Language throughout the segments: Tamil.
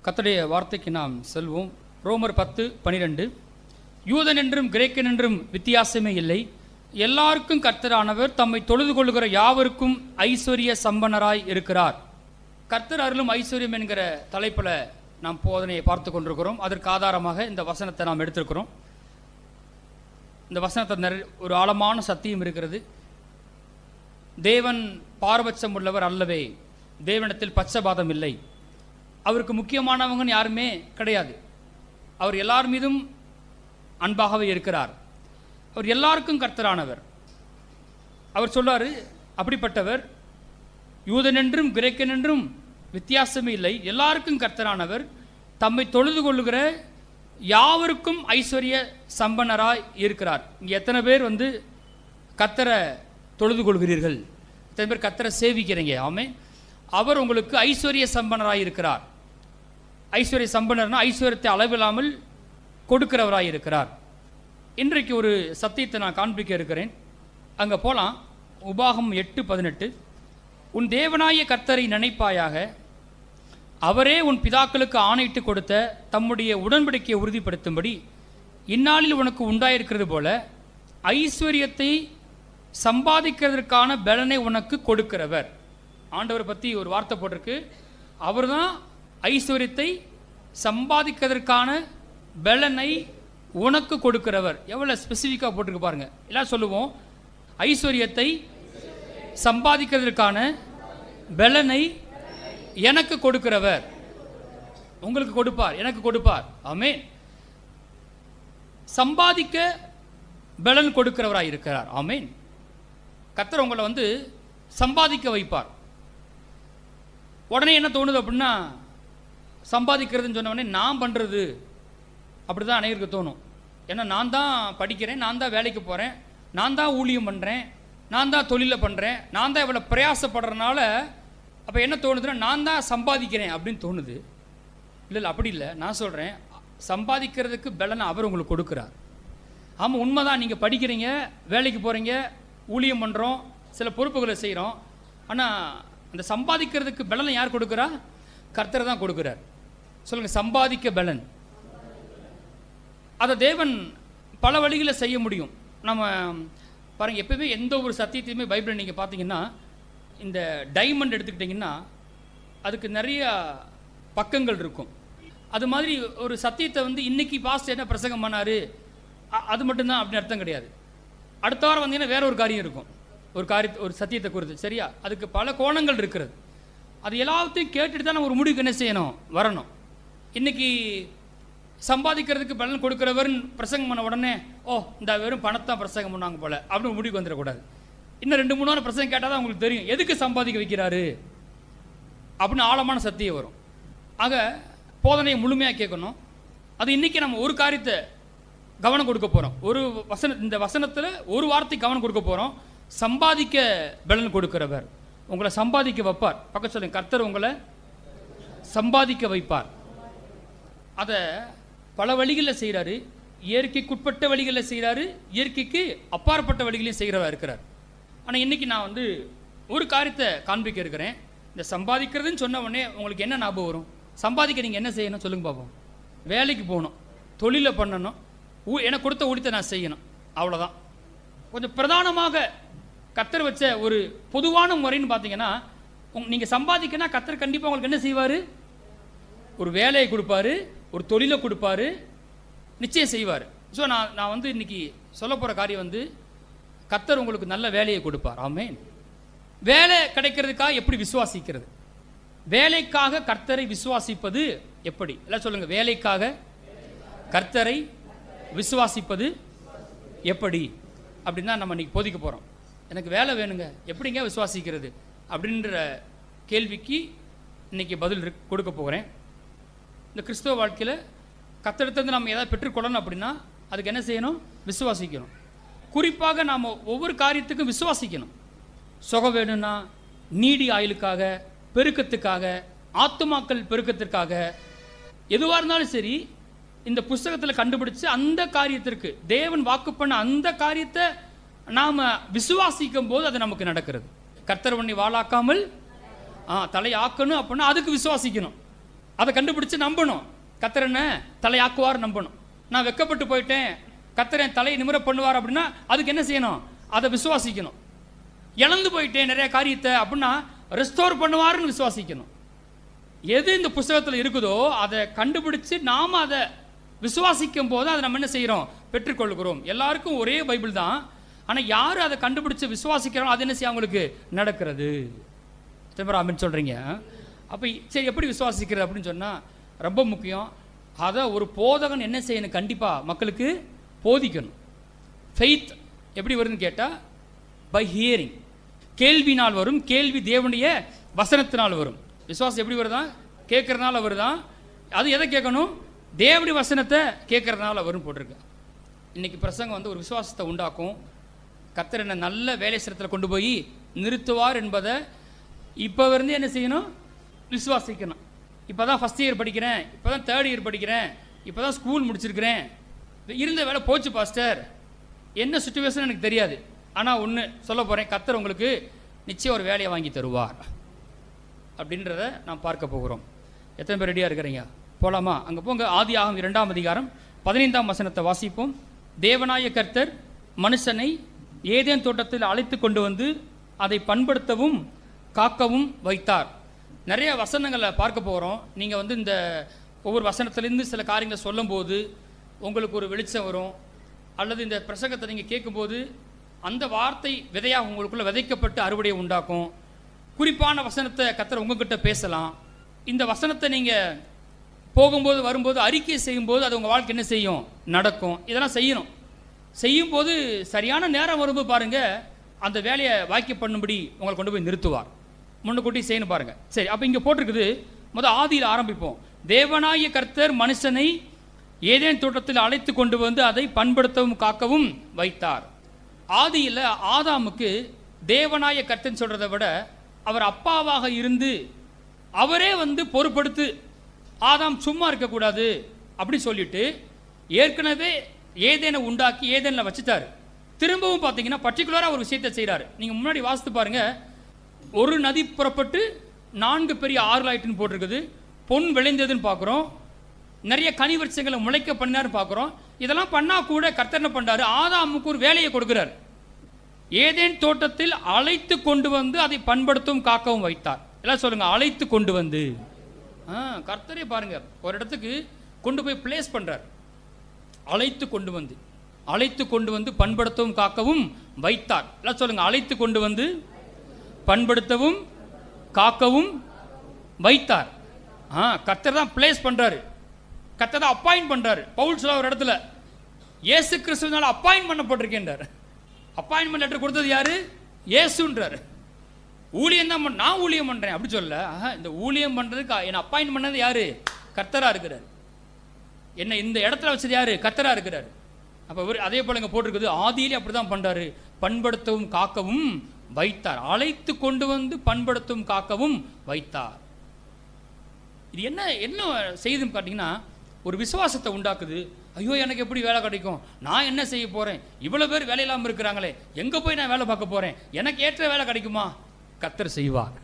கர்த்தருடைய வார்த்தைக்கு நாம் செல்வோம். ரோமர் 10:12. யூதன் என்றும் கிரேக்கன் என்றும் வித்தியாசமே இல்லை, எல்லாருக்கும் கர்த்தரானவர் தம்மை தொழுது கொள்ளுகிற யாவருக்கும் ஐஸ்வர்ய சம்பன்னராய் இருக்கிறார். கர்த்தர் அருளும் ஐஸ்வர்யம் என்கிற தலைப்பில் நாம் போதனையை பார்த்து கொண்டிருக்கிறோம். அதற்கு ஆதாரமாக இந்த வசனத்தை நாம் எடுத்திருக்கிறோம். இந்த வசனத்தை ஒரு ஆழமான சத்தியம் இருக்கிறது. தேவன் பாரபட்சம் உள்ளவர் அல்லவே, தேவனிடத்தில் பட்சபாதம் இல்லை. அவருக்கு முக்கியமானவங்கன்னு யாருமே கிடையாது. அவர் எல்லார் மீதும் அன்பாகவே இருக்கிறார். அவர் எல்லாருக்கும் கர்த்தரானவர். அவர் சொல்றாரு, அப்படிப்பட்டவர் யூதன் என்றும் கிரேக்கன் என்றும் வித்தியாசமே இல்லை, எல்லாருக்கும் கர்த்தரானவர் தம்மை தொழுது கொள்ளுகிற யாவருக்கும் ஐஸ்வர்ய சம்பன்னராய் இருக்கிறார். இங்கே எத்தனை பேர் கர்த்தரை தொழுது கொள்கிறீர்கள்? எத்தனை பேர் கர்த்தரை சேவிக்கிறீங்க? ஆமே. அவர் உங்களுக்கு ஐஸ்வர்ய சம்பன்னராய் இருக்கிறார். ஐஸ்வர்ய சம்பன்னர்னா ஐஸ்வர்யத்தை அளவில்லாமல் கொடுக்கிறவராய் இருக்கிறார். இன்றைக்கு ஒரு சத்தியத்தை நான் காண்பிக்க இருக்கிறேன். அங்கே போகலாம். உபாகம் 8:18. உன் தேவனாய கர்த்தரை நினைப்பாயாக, அவரே உன் பிதாக்களுக்கு ஆணையிட்டு கொடுத்த தம்முடைய உடன்படிக்கையை உறுதிப்படுத்தும்படி இந்நாளில் உனக்கு உண்டாயிருக்கிறது போல ஐஸ்வர்யத்தை சம்பாதிக்கிறதற்கான பலனை உனக்கு கொடுக்கிறவர். ஆண்டவரை பற்றி ஒரு வார்த்தை போட்டிருக்கு. அவர் தான் ஐஸ்வர்யத்தை சம்பாதிக்கிறதற்கான பலனை உனக்கு கொடுக்கிறவர். எவ்வளோ ஸ்பெசிஃபிக்காக போட்டிருக்கு பாருங்க. எல்லாம் சொல்லுவோம், ஐஸ்வர்யத்தை சம்பாதிக்கிறதற்கான பலனை எனக்கு கொடுக்கிறவர். உங்களுக்கு கொடுப்பார், எனக்கு கொடுப்பார். ஆமென். சம்பாதிக்க பலன் கொடுக்கிறவராக இருக்கிறார். ஆமென். கர்த்தர் உங்களை சம்பாதிக்க வைப்பார். உடனே என்ன தோணுது அப்படின்னா, சம்பாதிக்கிறதுன்னு சொன்ன உடனே நான் பண்ணுறது அப்படி தான் அனைவருக்கு தோணும். ஏன்னா நான் தான் படிக்கிறேன், நான் தான் வேலைக்கு போகிறேன், நான் தான் ஊழியம் பண்ணுறேன், நான் தான் தொழிலை பண்ணுறேன், நான் தான் இவ்வளோ பிரயாசப்படுறதுனால அப்போ என்ன தோணுதுன்னா நான் தான் சம்பாதிக்கிறேன் அப்படின்னு தோணுது. இல்லை, அப்படி இல்லை. நான் சொல்கிறேன், சம்பாதிக்கிறதுக்கு பலனை அவர் உங்களுக்கு கொடுக்குறார். ஆமாம், உண்மை தான். நீங்கள் படிக்கிறீங்க, வேலைக்கு போகிறீங்க, ஊழியம் பண்ணுறோம், சில பொறுப்புகளை செய்கிறோம். ஆனால் அந்த சம்பாதிக்கிறதுக்கு பலனை யார் கொடுக்குறா? கர்த்தர் தான் கொடுக்குறார். சொல்லுங்கள், சம்பாதிக்க பலன். அதை தேவன் பல வழிகளில் செய்ய முடியும். நம்ம பாருங்கள், எப்பவுமே எந்த ஒரு சத்தியத்தையுமே பைபிளில் நீங்கள் பார்த்தீங்கன்னா, இந்த டைமண்ட் எடுத்துக்கிட்டிங்கன்னா அதுக்கு நிறைய பக்கங்கள் இருக்கும். அது மாதிரி ஒரு சத்தியத்தை இன்னைக்கு பாஸ்ட் என்ன பிரசங்கம் பண்ணார் அது மட்டும்தான் அப்படின்னு அர்த்தம் கிடையாது. அடுத்த வாரம் வந்தீங்கன்னா வேற ஒரு காரியம் இருக்கும். ஒரு சத்தியத்தை குறித்து, சரியா? அதுக்கு பல கோணங்கள் இருக்கிறது. அது எல்லாத்தையும் கேட்டுட்டு தான் நம்ம ஒரு முடிவுக்கு என்ன செய்யணும், வரணும். இன்னைக்கு சம்பாதிக்கிறதுக்கு பலன் கொடுக்குறவர்னு பிரசங்கம் பண்ண உடனே இந்த வெறும் பணத்தான் பிரசங்கம் பண்ணாங்க போல அப்படின்னு முடிவுக்கு வந்துடக்கூடாது. இன்னும் 2-3 வாரம் பிரசங்கம் கேட்டால் தான் உங்களுக்கு தெரியும் எதுக்கு சம்பாதிக்க வைக்கிறாரு அப்படின்னு ஆழமான சத்தியம் வரும். ஆக போதனையை முழுமையாக கேட்கணும். அது இன்னைக்கு நம்ம ஒரு காரியத்தை கவனம் கொடுக்க போகிறோம். இந்த வசனத்தில் ஒரு வார்த்தை கவனம் கொடுக்க போகிறோம். சம்பாதிக்க பலன் கொடுக்கிறவர் உங்களை சம்பாதிக்க வைப்பார். பக்கம் சொல்லுங்க, கர்த்தர் உங்களை சம்பாதிக்க வைப்பார். அதை பல வழிகளில் செய்கிறாரு. இயற்கைக்குட்பட்ட வழிகளில் செய்கிறாரு, இயற்கைக்கு அப்பாற்பட்ட வழிகளையும் செய்கிறவா இருக்கிறார். ஆனால் இன்றைக்கி நான் ஒரு காரியத்தை காண்பிக்க இருக்கிறேன். இந்த சம்பாதிக்கிறதுன்னு சொன்ன உடனே உங்களுக்கு என்ன ஞாபகம் வரும்? சம்பாதிக்க நீங்கள் என்ன செய்யணும் சொல்லுங்க பார்ப்போம். வேலைக்கு போகணும், தொழிலை பண்ணணும், எனக்கு கொடுத்த ஊழியத்தை நான் செய்யணும், அவ்வளோதான். கொஞ்சம் பிரதானமாக கர்த்தர் வச்ச ஒரு பொதுவான முறைன்னு பார்த்தீங்கன்னா, நீங்கள் சம்பாதிக்கனா கர்த்தர் கண்டிப்பாக உங்களுக்கு என்ன செய்வார்? ஒரு வேலையை கொடுப்பாரு, ஒரு தொழிலை கொடுப்பாரு, நிச்சயம் செய்வார். ஸோ நான் இன்னைக்கு சொல்ல போகிற காரியம் கர்த்தர் உங்களுக்கு நல்ல வேலையை கொடுப்பார். ஆமென். வேலை கிடைக்கிறதுக்காக எப்படி விசுவாசிக்கிறது? வேலைக்காக கர்த்தரை விசுவாசிப்பது எப்படி? எல்லாம் சொல்லுங்க, வேலைக்காக கர்த்தரை விசுவாசிப்பது எப்படி அப்படின்னு தான் நம்ம இன்னைக்கு போதிக்க போகிறோம். எனக்கு வேலை வேணுங்க, எப்படிங்க விசுவாசிக்கிறது அப்படின்ற கேள்விக்கு இன்னைக்கு பதில் கொடுக்க போகிறேன். இந்த கிறிஸ்தவ வாழ்க்கையில் கர்த்தரிடத்திலிருந்து நம்ம ஏதாவது பெற்றுக்கொள்ளணும் அப்படின்னா அதுக்கு என்ன செய்யணும்? விசுவாசிக்கணும். குறிப்பாக நாம் ஒவ்வொரு காரியத்துக்கும் விசுவாசிக்கணும். சுகம் வேணும்னா, நீடி ஆயுளுக்காக, பெருக்கத்துக்காக, ஆத்துமாக்கள் பெருக்கத்திற்காக, எதுவாக இருந்தாலும் சரி, இந்த புஸ்தகத்தில் கண்டுபிடிச்சு அந்த காரியத்திற்கு தேவன் வாக்கு பண்ண அந்த காரியத்தை நாம் விசுவாசிக்கும் போது அது நமக்கு நடக்கிறது. கர்த்தர் பண்ணி வாழாக்காமல் தலை ஆக்கணும் அப்படின்னா அதுக்கு விசுவாசிக்கணும். அதை கண்டுபிடிச்சு நம்பணும். கர்த்தர் என்ன தலையாக்குவார் நம்பணும். நான் வெக்கப்பட்டு போயிட்டேன், கர்த்தர் என் தலையை நிமிர பண்ணுவார் அப்படின்னா அதுக்கு என்ன செய்யணும்? அதை விசுவாசிக்கணும். இழந்து போயிட்டேன் நிறைய காரியத்தை அப்படின்னா ரெஸ்டோர் பண்ணுவாருன்னு விசுவாசிக்கணும். எது இந்த புஸ்தகத்தில் இருக்குதோ அதை கண்டுபிடிச்சு நாம் அதை விசுவாசிக்கும் போது அதை நம்ம என்ன செய்கிறோம்? பெற்றுக்கொள்கிறோம். எல்லாருக்கும் ஒரே பைபிள் தான், ஆனால் யார் அதை கண்டுபிடிச்சு விசுவாசிக்கிறோம் அது என்ன செய்ய அவங்களுக்கு நடக்கிறது. அப்படின்னு சொல்கிறீங்க. அப்போ சரி, எப்படி விசுவாசிக்கிறது அப்படின்னு சொன்னால் ரொம்ப முக்கியம். அதை ஒரு போதகன் என்ன செய்யணும்? கண்டிப்பாக மக்களுக்கு போதிக்கணும். ஃபெய்த் எப்படி வருதுன்னு கேட்டால் பை ஹியரிங், கேள்வினால் வரும். கேள்வி தேவனுடைய வசனத்தினால் வரும். விசுவாசம் எப்படி வருதா? கேட்கறதுனால வருதான். அது எதை கேட்கணும்? தேவனுடைய வசனத்தை கேட்கறதுனால வரும் போட்டிருக்கு. இன்னைக்கு பிரசங்கம் வந்து ஒரு விசுவாசத்தை உண்டாக்கும். கர்த்தர் என்ன நல்ல வேலை ஸ்தலத்தில் கொண்டு போய் நிறுத்துவார் என்பதை இப்போ இருந்து என்ன செய்யணும்? விசுவாசிக்கணும். இப்போ தான் ஃபஸ்ட் இயர் படிக்கிறேன், இப்போ தான் தேர்ட் இயர் படிக்கிறேன், இப்போ தான் ஸ்கூல் முடிச்சிருக்கிறேன், இருந்த வேலை போச்சு பாஸ்டர், என்ன சுச்சுவேஷன் எனக்கு தெரியாது, ஆனால் ஒன்று சொல்ல போகிறேன், கர்த்தர் உங்களுக்கு நிச்சயம் ஒரு வேலையை வாங்கி தருவார் அப்படின்றத நாம் பார்க்க போகிறோம். எத்தனை பேர் ரெடியாக இருக்கிறீங்க? போகலாமா? அங்கே போங்க. ஆதியாகமம் 2ஆம் அதிகாரம் 15ஆம் வசனத்தை வாசிப்போம். தேவனாய கர்த்தர் மனுஷனை ஏதேன் தோட்டத்தில் அழைத்து கொண்டு வந்து அதை பண்படுத்தவும் காக்கவும் வைத்தார். நிறைய வசனங்களை பார்க்க போகிறோம். நீங்கள் வந்து இந்த ஒவ்வொரு வசனத்திலேருந்து சில காரியங்களை சொல்லும்போது உங்களுக்கு ஒரு வெளிச்சம் வரும். அல்லது இந்த பிரசங்கத்தை நீங்கள் கேட்கும்போது அந்த வார்த்தை விதையாக உங்களுக்குள்ளே விதைக்கப்பட்டு அறுவடையை உண்டாக்கும். குறிப்பான வசனத்தை கர்த்தர் உங்ககிட்ட பேசலாம். இந்த வசனத்தை நீங்கள் போகும்போது வரும்போது அறிக்கை செய்யும்போது அது உங்கள் வாழ்க்கை என்ன செய்யும்? நடக்கும். இதெல்லாம் செய்யணும். செய்யும்போது சரியான நேரம் வரும்போது பாருங்கள், அந்த வேலையை வாக்கிய பண்ணும்படி உங்களை கொண்டு போய் நிறுத்துவார். முன்னுக்கூட்டி செய்யணும் பாருங்கள். சரி, அப்போ இங்கே போட்டிருக்குது. முதல் ஆதியில் ஆரம்பிப்போம். தேவனாய கர்த்தர் மனுஷனை ஏதேன் தோட்டத்தில் அழைத்து கொண்டு வந்து அதை பண்படுத்தவும் காக்கவும் வைத்தார். ஆதியில் ஆதாமுக்கு தேவனாய கர்த்தர்ன்னு சொல்கிறத விட அவர் அப்பாவாக இருந்து அவரே வந்து பொறுப்படுத்து, ஆதாம் சும்மா இருக்கக்கூடாது அப்படி சொல்லிட்டு ஏற்கனவே ஏதேனை உண்டாக்கி ஏதேனில் வச்சுட்டார். திரும்பவும் பார்த்தீங்கன்னா பர்டிகுலராக ஒரு விஷயத்தை செய்கிறார். நீங்கள் முன்னாடி வாசித்து பாருங்கள். ஒரு நதி புறப்பட்டு 4 பெரிய ஆறுலாயிட்டுன்னு போட்டிருக்குது. பொன் விளைந்ததுன்னு பார்க்குறோம். நிறைய கனி வரிசைகளை முளைக்க பண்ணாருன்னு பார்க்குறோம். இதெல்லாம் பண்ணால் கூட கர்த்தர் என்ன பண்ணுறாரு? ஆதாமுக்கு ஒரு வேலையை கொடுக்குறார். ஏதேன் தோட்டத்தில் அழைத்து கொண்டு வந்து அதை பண்படுத்தவும் காக்கவும் வைத்தார். எல்லாம் சொல்லுங்கள், அழைத்து கொண்டு வந்து. கர்த்தரே பாருங்க, ஒரு இடத்துக்கு கொண்டு போய் பிளேஸ் பண்ணுறார். அழைத்து கொண்டு வந்து பண்படுத்தவும் காக்கவும் வைத்தார். எல்லாம் சொல்லுங்க, அழைத்து கொண்டு வந்து பண்படுத்தவும் காக்கவும் வைத்தார். கர்த்தர் தான் பிளேஸ் பண்ணுறாரு, கர்த்தர் தான் அப்பாயிண்ட் பண்ணுறாரு. பவுல் சொல்ல ஒரு இடத்துல இயேசு கிறிஸ்துவினால அப்பாயிண்ட் பண்ணப்பட்டிருக்கின்றார். அப்பாயின்மெண்ட் லெட்டர் கொடுத்தது யாரு? இயேசுன்றார். ஊழியம் தான் நான் ஊழியம் பண்ணுறேன் அப்படி சொல்ல. இந்த ஊழியம் பண்ணுறதுக்கு என்னை அப்பாயிண்ட் பண்ணது யாரு? கர்த்தராக இருக்கிறார். என்ன இந்த இடத்துல வச்சது யாரு? கர்த்தராக இருக்கிறார். அப்போ அதே போல் இங்கே போட்டிருக்குது. ஆதியிலே அப்படி தான் பண்ணுறாரு. பண்படுத்தவும் காக்கவும் வைத்தார். அழைத்து கொண்டு வந்து பண்படுத்தவும் காக்கவும் வைத்தார். இது என்ன என்ன செய்யுதுன்னு பார்த்தீங்கன்னா ஒரு விசுவாசத்தை உண்டாக்குது. ஐயோ, எனக்கு எப்படி வேலை கிடைக்கும்? நான் என்ன செய்ய போகிறேன்? இவ்வளோ பேர் வேலை இல்லாமல் இருக்கிறாங்களே, எங்கே போய் நான் வேலை பார்க்க போகிறேன்? எனக்கு ஏற்ற வேலை கிடைக்குமா? கர்த்தர் செய்வார்.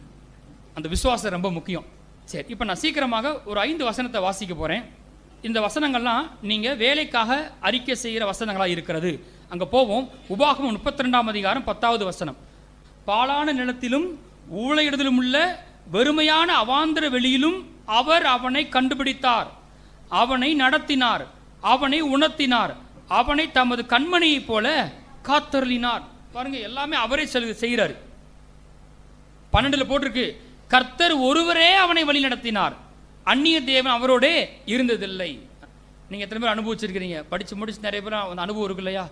அந்த விசுவாசம் ரொம்ப முக்கியம். சரி, இப்போ நான் சீக்கிரமாக ஒரு 5 வசனத்தை வாசிக்க போகிறேன். இந்த வசனங்கள்லாம் நீங்கள் வேலைக்காக அறிக்கை செய்கிற வசனங்களாக இருக்கிறது. அங்கே போவோம். உபாகமம் 32ஆம் அதிகாரம் 10வது வசனம். பாழான நிலத்திலும் ஊழையிடுதலும் உள்ள வெறுமையான அவாந்தர வெளியிலும் அவர் அவனை கண்டுபிடித்தார், அவனை நடத்தினார், அவனை உணர்த்தினார், அவனை தமது கண்மணியைப் போல காத்தருளினார். பாருங்க, எல்லாமே அவரே செய்கிறார். 12 போட்டிருக்கு, கர்த்தர் ஒருவரே அவனை வழி நடத்தினார், அந்நிய தேவன் அவரோட இருந்ததில்லை. நீங்கள் எத்தனை பேர் அனுபவிச்சிருக்கிறீங்க? படித்து முடிச்சு நிறைய பேர் அந்த அனுபவம் இருக்கு இல்லையா?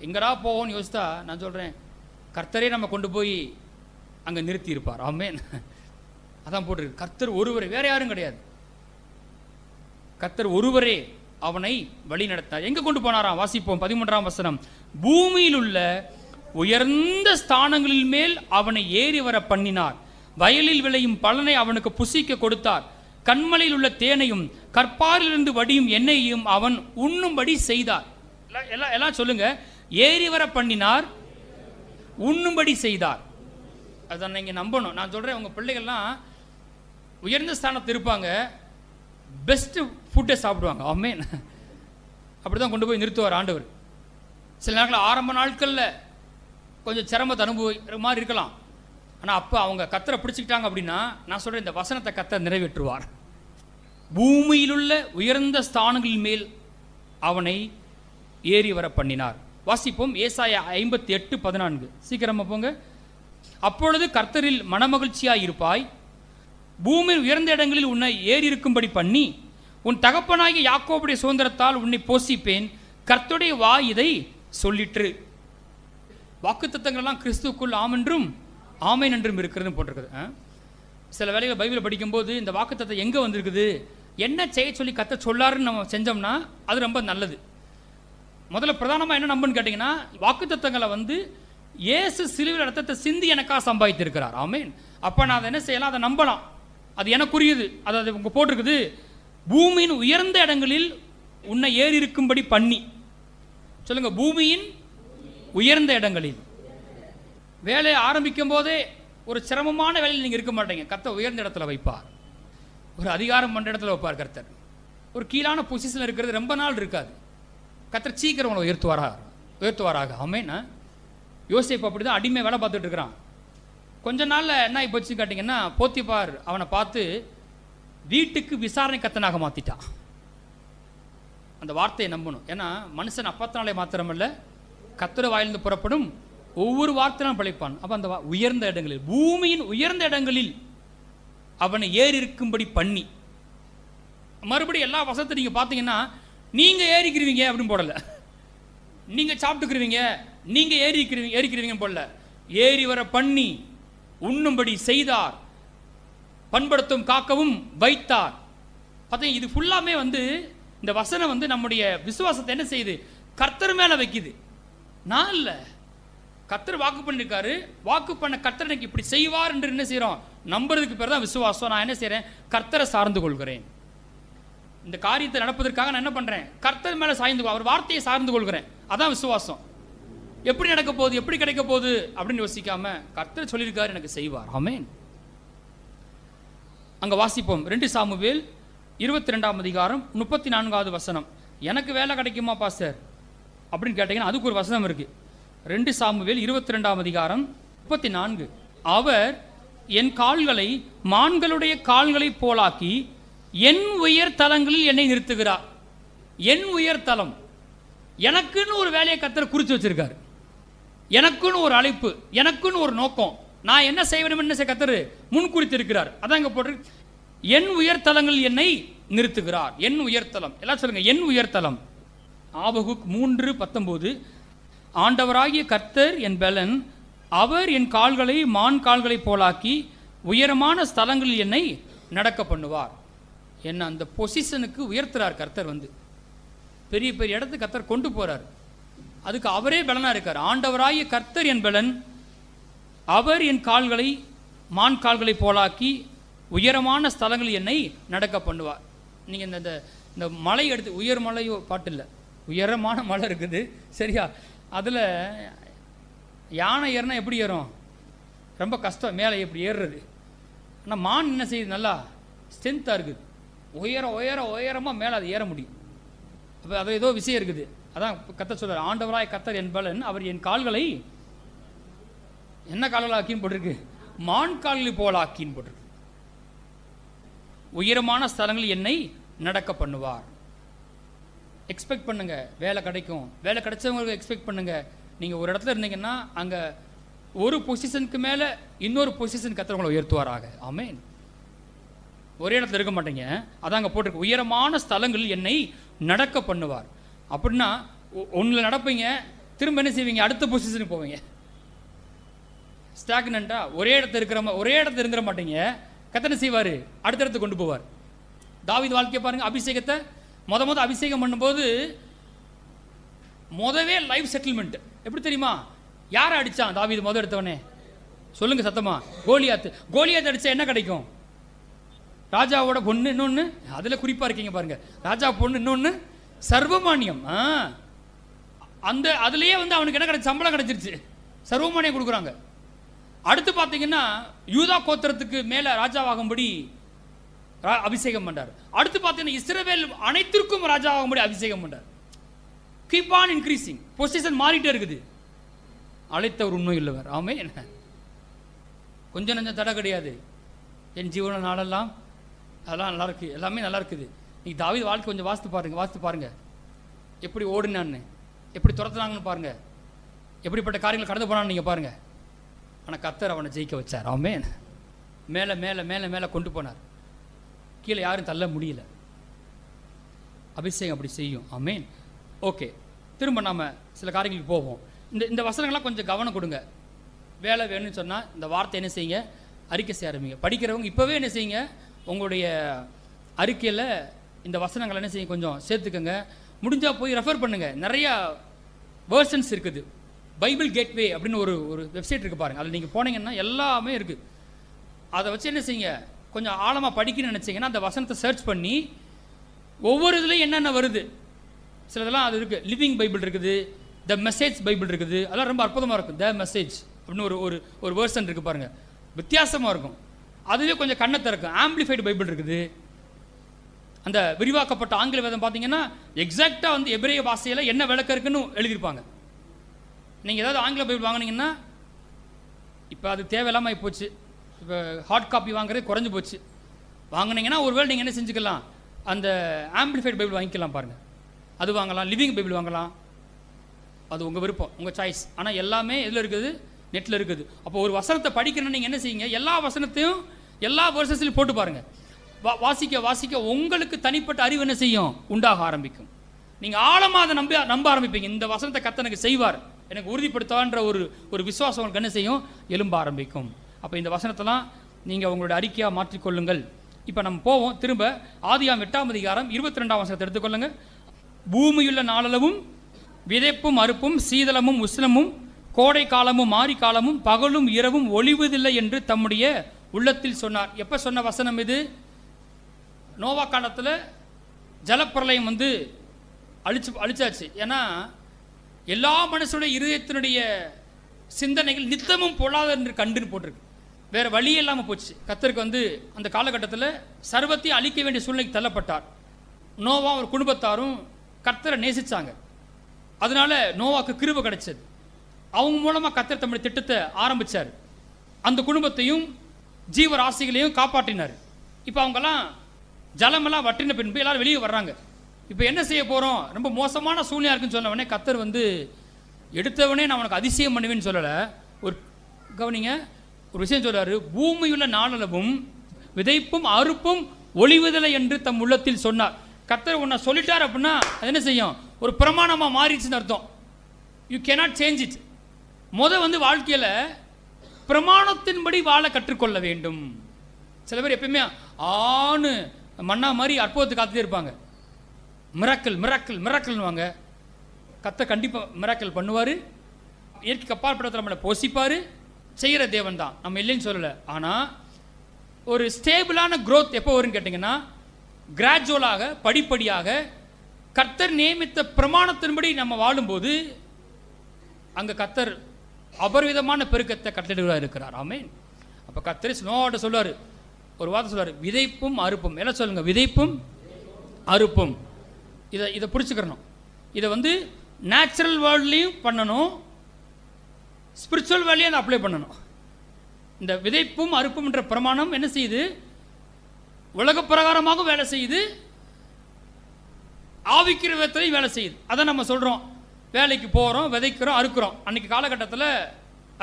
எங்கடா போவோம்னு யோசித்தா நான் சொல்கிறேன், கர்த்தரே நம்ம கொண்டு போய் அங்கே நிறுத்தி இருப்பார். ஆமென். அதான் போட்டிருக்கு, கர்த்தர் ஒருவரே, வேற யாரும் கிடையாது. கர்த்தர் ஒருவரே அவனை வழி நடத்தார். எங்கே கொண்டு போனாராம்? வாசிப்போம். 13ஆம் வசனம். பூமியில் உள்ள உயர்ந்த ஸ்தானங்களில் மேல் அவனை ஏறி வர பண்ணினார், வயலில் விளையும் பலனை அவனுக்கு புசிக்க கொடுத்தார், கண்மலையில் உள்ள தேனையும் கற்பாரிலிருந்து வடியும் எண்ணெயையும் அவன் உண்ணும்படி செய்தார். எல்லாம் சொல்லுங்க, ஏறி வர பண்ணினார், உண்ணும்படி செய்தார். அதான் நீங்க நம்பணும். நான் சொல்றேன், உங்க பிள்ளைகள்லாம் உயர்ந்த ஸ்தானத்தில் இருப்பாங்க, பெஸ்ட்டு ஃபுட்டை சாப்பிடுவாங்க. ஆமென். அப்படி தான் கொண்டு போய் நிறுத்துவார் ஆண்டவர். சில நாட்கள் ஆரம்ப நாட்களில் கொஞ்சம் சிரமத்தை அனுபவிக்கிற மாதிரி இருக்கலாம். ஆனால் அப்போ அவங்க கர்த்தரை பிடிச்சிக்கிட்டாங்க அப்படின்னா, நான் சொல்கிறேன், இந்த வசனத்தை கர்த்தர் நிறைவேற்றுவார். பூமியிலுள்ள உயர்ந்த ஸ்தானங்களின் மேல் அவனை ஏறி வர பண்ணினார். வாசிப்போம் ஏசாயா 58:14. சீக்கிரமா போங்க. அப்பொழுது கர்த்தரில் மனமகிழ்ச்சியாய் இருப்பாய், பூமியில் உயர்ந்த இடங்களில் உன்னை ஏறி இருக்கும்படி பண்ணி, உன் தகப்பனாகிய யாக்கோபுடைய சுதந்திரத்தால் உன்னை போஷிப்பேன், கர்த்தருடைய வாய் இதை சொல்லிற்று. வாக்குத்தத்தங்கள்லாம் கிறிஸ்துவுக்குள் ஆமென்றும் ஆமேன் என்றும் இருக்கிறது போட்டிருக்குது. சில வேளைகள் பைபிளை படிக்கும்போது இந்த வாக்குத்தத்தம் எங்கே வந்திருக்குது, என்ன செய்ய சொல்லி கர்த்தர் சொல்லாருன்னு நம்ம செஞ்சோம்னா அது ரொம்ப நல்லது. முதல்ல பிரதானமாக என்ன நம்புன்னு கேட்டிங்கன்னா, வாக்குத்தத்தங்களை வந்து இயேசு சிலுவையில் ரத்தத்தை சிந்தி எனக்காக சம்பாதித்திருக்கிறார். ஆமென். அப்போ நான் அதை என்ன செய்யலாம், அதை நம்பலாம். அது எனக்குரியது. அது உங்க போட்டிருக்குது, பூமியின் உயர்ந்த இடங்களில் உன்னை ஏறி இருக்கும்படி பண்ணி. சொல்லுங்க, பூமியின் உயர்ந்த இடங்களில். வேலையை ஆரம்பிக்கும் போதே ஒரு சிரமமான வேலையில் நீங்கள் இருக்க மாட்டீங்க. கர்த்தர் உயர்ந்த இடத்துல வைப்பார். ஒரு அதிகாரம் பண்ணுற இடத்துல வைப்பார் கர்த்தர். ஒரு கீழான பொசிஷனில் இருக்கிறது ரொம்ப நாள் இருக்காது. கர்த்தர் சீக்கிரம் உங்களை உயர்த்துவாராக. ஆமென். யோசேப்பு அப்படி தான் அடிமை வேலை பார்த்துட்டு இருக்கிறான். கொஞ்ச நாளில் என்ன ஆகி போச்சு கேட்டிங்கன்னா, போத்திபார் அவனை பார்த்து வீட்டுக்கு விசாரணை கர்த்தனாக மாற்றிட்டான். அந்த வார்த்தையை நம்பணும். ஏன்னா மனுஷன் அப்பத்தினாலே மாத்திரமல்ல, கர்த்தர் வாயிலிருந்து புறப்படும் ஒவ்வொரு வார்த்தையும் பிழைப்பான். அப்போ அந்த உயர்ந்த இடங்களில், பூமியின் உயர்ந்த இடங்களில் அவனை ஏறி இருக்கும்படி பண்ணி. மறுபடியும் எல்லா வசத்தை நீங்கள் பார்த்தீங்கன்னா, நீங்கள் ஏறிக்கிறீங்க அப்படின்னு போடலை, நீங்கள் சாப்பிட்டுக்கிறீங்க, நீங்கள் ஏறிக்கிறீங்கன்னு போடல. ஏறி வர பண்ணி உண்ணும்படி செய்தார், பண்படுத்தும் காக்கவும் வைத்தார். பார்த்தீங்க, இது ஃபுல்லாமே வந்து இந்த வசனம் வந்து நம்முடைய விசுவாசத்தை என்ன செய்யுது, கர்த்தர் மேலே வைக்குது. நான் இல்லை, கர்த்தர் வாக்கு பண்ணியிருக்காரு. வாக்கு பண்ண கர்த்தர் எனக்கு இப்படி செய்வார் என்று என்ன செய்கிறோம், நம்புறதுக்கு பேர் தான் விசுவாசம். நான் என்ன செய்கிறேன், கர்த்தரை சார்ந்து கொள்கிறேன். இந்த காரியத்தை நடப்பதற்காக நான் என்ன பண்ணுறேன், கர்த்தர் மேலே சாய்ந்து, அவர் வார்த்தையை சார்ந்து கொள்கிறேன். அதான் விசுவாசம். எப்படி நடக்க போகுது, எப்படி கிடைக்க போகுது அப்படின்னு யோசிக்காம, கர்த்தர் சொல்லியிருக்காரு, எனக்கு செய்வார். ஆமென். அங்கே வாசிப்போம் 2 சாமுவேல் 22ஆம் அதிகாரம் 34வது வசனம். எனக்கு வேலை கிடைக்குமா பாஸ்டர் அப்படின்னு கேட்டீங்கன்னா அதுக்கு ஒரு வசனம் இருக்கு. 2 சாமுவேல் 22ஆம் அதிகாரம் 34. அவர் என் கால்களை மான்களுடைய கால்களை போலாக்கி என் உயர் தலங்களில் என்னை நிறுத்துகிறார். என் உயர் தலம், எனக்குன்னு ஒரு வேலையை கர்த்தர் குறித்து வச்சிருக்காரு. எனக்குன்னு ஒரு அழைப்பு, எனக்குன்னு ஒரு நோக்கம், நான் என்ன செய்ய வேண்டும் என்ன செய்ய கர்த்தர் முன் குறித்திருக்கிறார். அதான் இங்கே போட்டு, என் உயர்தலங்களில் என்னை நிறுத்துகிறார். என் உயர்தலம், எல்லாம் சொல்லுங்க, என் உயர்தலம். ஆபகுக் 3:19. ஆண்டவராகிய கர்த்தர் என் பெலன், அவர் என் கால்களை மான் கால்களை போலாக்கி உயரமான ஸ்தலங்களில் என்னை நடக்க பண்ணுவார். என்ன அந்த பொசிஷனுக்கு உயர்த்துறார் கர்த்தர். வந்து பெரிய பெரிய இடத்துக்கு கர்த்தர் கொண்டு போறார். அதுக்கு அவரே பலனா இருக்கார். ஆண்டவராகிய கர்த்தர் என் பலன், அவர் என் கால்களை மான் கால்களை போலாக்கி உயரமான ஸ்தலங்களில் என்னை நடக்க பண்ணுவார். நீங்கள் இந்த மலை எடுத்து, உயர் மலையோ பாட்டு இல்லை, உயரமான மலை இருக்குது சரியா, அதில் யானை ஏறினா எப்படி ஏறும், ரொம்ப கஷ்டம் மேலே எப்படி ஏறுறது. ஆனால் மான் என்ன செய்யுது, நல்லா ஸ்ட்ரென்த்தாக இருக்குது, உயரமாக மேலே அது ஏற முடியும். அப்போ அது ஏதோ விஷயம் இருக்குது. அதான் கர்த்தர் சொல்றார், ஆண்டவராய் கர்த்தர் என் பலன், அவர் என் கால்களை என்ன கால்கள் ஆக்கின்னு போட்டிருக்கு, மான் கால்களை போல ஆக்கின்னு போட்டிருக்கு. உயரமான ஸ்தலங்களில் என்னை நடக்க பண்ணுவார். எக்ஸ்பெக்ட் பண்ணுங்க, வேலை கிடைக்கும். வேலை கிடைச்சவங்களுக்கு எக்ஸ்பெக்ட் பண்ணுங்க. நீங்கள் ஒரு இடத்துல இருந்தீங்கன்னா அங்கே ஒரு பொசிஷனுக்கு மேலே இன்னொரு பொசிஷன் கர்த்தர் உங்களை உயர்த்துவாராக. ஆமென். ஒரே இடத்துல இருக்க மாட்டீங்க. அதான் அங்கே போட்டிருக்கு, உயரமான ஸ்தலங்களில் என்னை நடக்க பண்ணுவார். அப்படின்னா ஒன்றில் நடப்பீங்க, திரும்ப என்ன செய்வீங்க, அடுத்த பொசிஷனுக்கு போவீங்க. ஸ்டாக்னண்டா ஒரே இடத்துல இருந்துட மாட்டீங்க. கர்த்தர் என்ன செய்வார், அடுத்த இடத்துக்கு கொண்டு போவார். தாவீது வாழ்க்கையை பாருங்க, அபிஷேகத்தை முத அபிஷேகம் பண்ணும்போது முதவே லைஃப் செட்டில்மெண்ட். எப்படி தெரியுமா, யாரை அடித்தான் தாவீது முத எடுத்தவனே, சொல்லுங்க சத்தமா, கோலியாத் அடித்தா என்ன கிடைக்கும், ராஜாவோட பொண்ணு இன்னொன்று, அதில் குறிப்பாக இருக்கீங்க பாருங்க, ராஜா பொண்ணு இன்னொன்று சர்வமானியம். அதுலேயே வந்து அவனுக்கு என்ன கிடைச்சி, சம்பளம் கிடைச்சிருச்சு, சர்வமானியம் கொடுக்குறாங்க. அடுத்து பார்த்தீங்கன்னா யூதா கோத்திரத்துக்கு மேலே ராஜாவாகும்படி அபிஷேகம் பண்றார். அடுத்து பார்த்தீங்கன்னா இஸ்ரவேல் அனைத்திற்கும் ராஜாவாகும்படி அபிஷேகம் பண்றார். Keep on increasing. பொசிஷன் மாறிட்டே இருக்குது. அழைத்தவர் உண்மை உள்ளவர். ஆமென். கொஞ்சம் நஞ்சம் தடை கிடையாது. என் ஜீவன நாளெல்லாம் அதெல்லாம் நல்லா இருக்கு, எல்லாமே நல்லா இருக்குது. நீங்கள் தாவீது வாழ்க்கை கொஞ்சம் வாசித்து பாருங்க. எப்படி ஓடினான்னு, எப்படி துரத்துனாங்கன்னு பாருங்க, எப்படிப்பட்ட காரியங்கள் கடந்து போனான்னு நீங்கள் பாருங்க. ஆனால் கர்த்தர் அவனை ஜெயிக்க வச்சார். ஆமென். மேலே மேலே மேலே மேலே கொண்டு போனார். கீழே யாரும் தள்ள முடியல. அபிஷேகம் அப்படி செய்யும். ஆமென். ஓகே, திரும்ப நாம் சில காரியங்களுக்கு போவோம். இந்த வசனங்கள்லாம் கொஞ்சம் கவனம் கொடுங்க. வேலை வேணும்னு சொன்னால் இந்த வார்த்தை என்ன செய்யுங்க, அறிக்கை செய்ய ஆரம்பிங்க. படிக்கிறவங்க இப்போவே என்ன செய்யுங்க, உங்களுடைய அறிக்கையில் இந்த வசனங்கள் என்ன செய்யுங்க, கொஞ்சம் சேர்த்துக்கோங்க. முடிஞ்சால் போய் ரெஃபர் பண்ணுங்கள். நிறையா வேர்ஷன்ஸ் இருக்குது. பைபிள் கேட்வே அப்படின்னு ஒரு வெப்சைட் இருக்குது பாருங்கள். அதில் நீங்கள் போனீங்கன்னா எல்லாமே இருக்குது. அதை வச்சு என்ன செய்யுங்க, கொஞ்சம் ஆழமாக படிக்கணும்னு நினச்சிங்கன்னா அந்த வசனத்தை சர்ச் பண்ணி ஒவ்வொரு இதுலேயும் என்னென்ன வருது, சிலதெல்லாம் அது இருக்குது. லிவிங் பைபிள் இருக்குது, த மெசேஜ் பைபிள் இருக்குது. அதெல்லாம் ரொம்ப அற்புதமாக இருக்கும். த மெசேஜ் அப்படின்னு ஒரு வேர்ஷன் இருக்குது பாருங்கள், வித்தியாசமாக இருக்கும். அதுவே கொஞ்சம் கண்ணை திறக்கும். ஆம்பிளிஃபைடு பைபிள் இருக்குது. அந்த விரிவாக்கப்பட்ட ஆங்கில வேதம் பார்த்தீங்கன்னா எக்ஸாக்டாக வந்து எபிரேய பாஷையில் என்ன விளக்கம் இருக்குன்னு எழுதியிருப்பாங்க. நீங்கள் ஏதாவது ஆங்கில பைபிள் வாங்கினீங்கன்னா, இப்போ அது தேவையில்லாமல் போச்சு. இப்போ ஹார்ட் காப்பி வாங்குறது குறைஞ்சி போச்சு. வாங்கினீங்கன்னா ஒருவேளை நீங்கள் என்ன செஞ்சுக்கலாம், அந்த ஆம்பிளிஃபைடு பைபிள் வாங்கிக்கலாம் பாருங்கள். அது வாங்கலாம். லிவிங் பைபிள் வாங்கலாம். அது உங்கள் விருப்பம், உங்கள் சாய்ஸ். ஆனால் எல்லாமே எதில் இருக்குது, நெட்டில் இருக்குது. அப்போ ஒரு வசனத்தை படிக்கணும்னு நீங்கள் என்ன செய்யுங்க, எல்லா வசனத்தையும் எல்லா வருஷத்துலையும் போட்டு பாருங்கள். வாசிக்க வாசிக்க உங்களுக்கு தனிப்பட்ட அறிவு என்ன செய்யும், உண்டாக ஆரம்பிக்கும். நீங்கள் ஆழமாக அதை நம்ப ஆரம்பிப்பீங்க. இந்த வசனத்தை கர்த்தர் செய்வார், எனக்கு உறுதிப்படுத்தான்ற ஒரு விசுவாசம் உங்களுக்கு என்ன செய்யும், எழும்ப ஆரம்பிக்கும். அப்போ இந்த வசனத்தெல்லாம் நீங்கள் உங்களுடைய அறிக்கையாக மாற்றிக்கொள்ளுங்கள். இப்போ நம்ம போவோம் திரும்ப ஆதியாகமம் 8ஆம் அதிகாரம் 22ஆம் வசனத்தை எடுத்துக்கொள்ளுங்க. பூமியுள்ள நாளளவும் விதைப்பும் அறுப்பும் சீதளமும் உஷ்ணமும் கோடை காலமும் மாரி காலமும் பகலும் இரவும் ஒளிவதில்லை என்று தம்முடைய உள்ளத்தில் சொன்னார். எப்போ சொன்ன வசனம் இது? நோவா காலத்தில் ஜலப்பிரளயம் வந்து அழிச்சாச்சு. ஏன்னா எல்லா மனுஷனுடைய இருதயத்தினுடைய சிந்தனைகள் நித்தமும் பொல்லாத என்று கண்டுன்னு போட்டிருக்கு. வேறு வழியே இல்லாமல் போச்சு. கர்த்தருக்கு வந்து அந்த காலகட்டத்தில் சர்வத்தையும் அழிக்க வேண்டிய சூழ்நிலைக்கு தள்ளப்பட்டார். நோவா ஒரு குடும்பத்தாரும் கர்த்தரை நேசித்தாங்க. அதனால நோவாக்கு கிருபை கிடைச்சது. அவங்க மூலமாக கர்த்தர் தம்முடைய திட்டத்தை ஆரம்பித்தார். அந்த குடும்பத்தையும் ஜீவராசிகளையும் காப்பாற்றினார். இப்போ அவங்கெல்லாம் ஜலமெல்லாம் வற்றின பின்பு எல்லாரும் வெளியே வர்றாங்க. இப்போ என்ன செய்ய போகிறோம், ரொம்ப மோசமான சூழ்நிலையாக இருக்குன்னு சொன்னவனே கர்த்தர் வந்து எடுத்தவனே நான் உனக்கு அதிசயம் பண்ணுவேன்னு சொல்லலை. ஒரு கவனிங்க, ஒரு விஷயம் சொல்றாரு. பூமியுள்ள நாளளவும் விதைப்பும் அறுப்பும் ஒளிவதில்லை என்று தம் உள்ளத்தில் சொன்னார். கர்த்தர் உன்னை சொல்லிட்டார் அப்படின்னா அது என்ன செய்யும், ஒரு பிரமாணமாக மாறிடுச்சுன்னு அர்த்தம். You cannot change it. வந்து வாழ்க்கையில் பிரமாணத்தின்படி வாழ கற்றுக்கொள்ள வேண்டும். சில பேர் எப்பயுமே ஆணு மண்ணா மாதிரி அற்புதத்தை காத்துட்டே இருப்பாங்க. மிராக்கிள் மிராக்கிள் மிராக்கிள்னுவாங்க. கர்த்தர் கண்டிப்பாக மிராக்கிள் பண்ணுவார். இயற்கைக்கு அப்பாற்பட்டத்தில் நம்மளை போஷிப்பார். செய்கிற தேவன் தான், நம்ம இல்லைன்னு சொல்லலை. ஆனால் ஒரு ஸ்டேபிளான க்ரோத் எப்போ வரும்னு கேட்டிங்கன்னா, கிராஜுவலாக படிப்படியாக கர்த்தர் நியமித்த பிரமாணத்தின்படி நம்ம வாழும்போது அங்கே கர்த்தர் அபரிவிதமான பெருக்கத்தை கட்டளையிடுவதாக இருக்கிறார். ஆமென். அப்போ கர்த்தர் நோவாட்ட சொல்லுவார், ஒரு வார்த்தை சொல்லுவார், விதைப்பும் அறுப்பும். எல்லாம் சொல்லுங்க, விதைப்பும் அறுப்பும். இதை பிடிச்சிக்கிறணும். இதை வந்து நேச்சுரல் வேர்ல்ட்லேயும் பண்ணணும், ஸ்பிரிச்சுவல் வேலையும் அதை அப்ளை பண்ணணும். இந்த விதைப்பும் அறுப்பும் என்ற பிரமாணம் என்ன செய்யுது, உலக பிரகாரமாக வேலை செய்யுது, ஆவிக்கிற விதத்திலையும் வேலை செய்யுது. அதை நம்ம சொல்கிறோம், வேலைக்கு போகிறோம், விதைக்கிறோம், அறுக்கிறோம். அன்றைக்கி காலகட்டத்தில்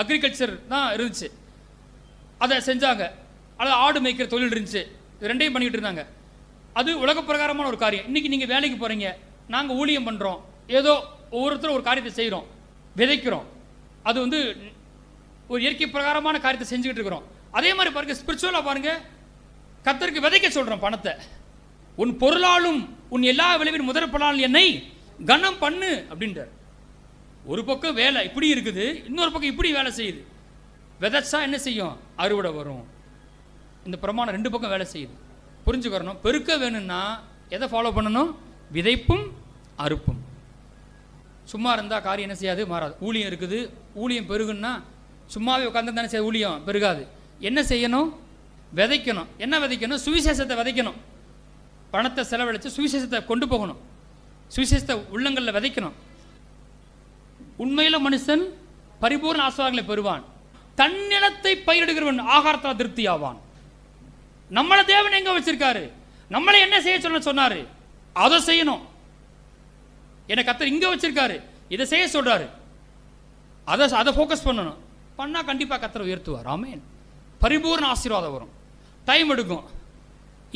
அக்ரிகல்ச்சர் தான் இருந்துச்சு, அதை செஞ்சாங்க. அல்லது ஆடு மேய்க்கிற தொழில் இருந்துச்சு, ரெண்டையும் பண்ணிக்கிட்டு இருந்தாங்க. அது உலக பிரகாரமான ஒரு காரியம். இன்றைக்கி நீங்கள் வேலைக்கு போகிறீங்க, நாங்கள் ஊழியம் பண்ணுறோம், ஏதோ ஒவ்வொருத்தரும் ஒரு காரியத்தை செய்கிறோம், விதைக்கிறோம். அது வந்து ஒரு இயற்கை பிரகாரமான காரியத்தை செஞ்சுக்கிட்டு இருக்கிறோம். அதே மாதிரி பாருங்கள், ஸ்பிரிச்சுவலாக பாருங்கள், கர்த்தருக்கு விதைக்க சொல்கிறோம் பணத்தை. உன் பொருளாலும் உன் எல்லா விளைவின் முதற் பலனாலும் என்னை கனம் பண்ணு அப்படின்றார். ஒரு பக்கம் வேலை இப்படி இருக்குது, இன்னொரு பக்கம் இப்படி வேலை செய்யுது. விதைச்சா என்ன செய்யும், அறுவடை வரும். இந்த பிரமாணம் ரெண்டு பக்கம் வேலை செய்யுது. புரிஞ்சுக்கிறணும். பெருக்க வேணும்னா எதை ஃபாலோ பண்ணணும், விதைப்பும் அறுப்பும். சும்மா இருந்தால் காரியம் என்ன செய்யாது, மாறாது. ஊழியம் இருக்குது, ஊழியம் பெருகுன்னா சும்மாவே உட்காந்து தானே செய்ய, ஊழியம் பெருகாது. என்ன செய்யணும், விதைக்கணும். என்ன விதைக்கணும்? சுவிசேஷத்தை விதைக்கணும். பணத்தை செலவழித்து சுவிசேஷத்தை கொண்டு போகணும். சுவிசேஷத்தை உள்ளங்களில் விதைக்கணும். உண்மையில மனுஷன் பரிபூர்ண ஆசீர்வாதங்களை பெறுவான். தன்னிலத்தை பயிரிடுகிறவன் ஆகாரத்தால் திருப்தி ஆவான். நம்மளை தேவன் எங்க வச்சிருக்காரு? நம்மளை என்ன செய்ய சொன்னாரு? அதை செய்யணும். என்னை கர்த்தர் இங்க வச்சிருக்காரு, இதை செய்ய சொல்றாரு, அதை ஃபோக்கஸ் பண்ணணும். பண்ணா கண்டிப்பா கர்த்தர் உயர்த்துவார். ஆமென். பரிபூர்ண ஆசீர்வாதம் வரும். டைம் எடுக்கும்,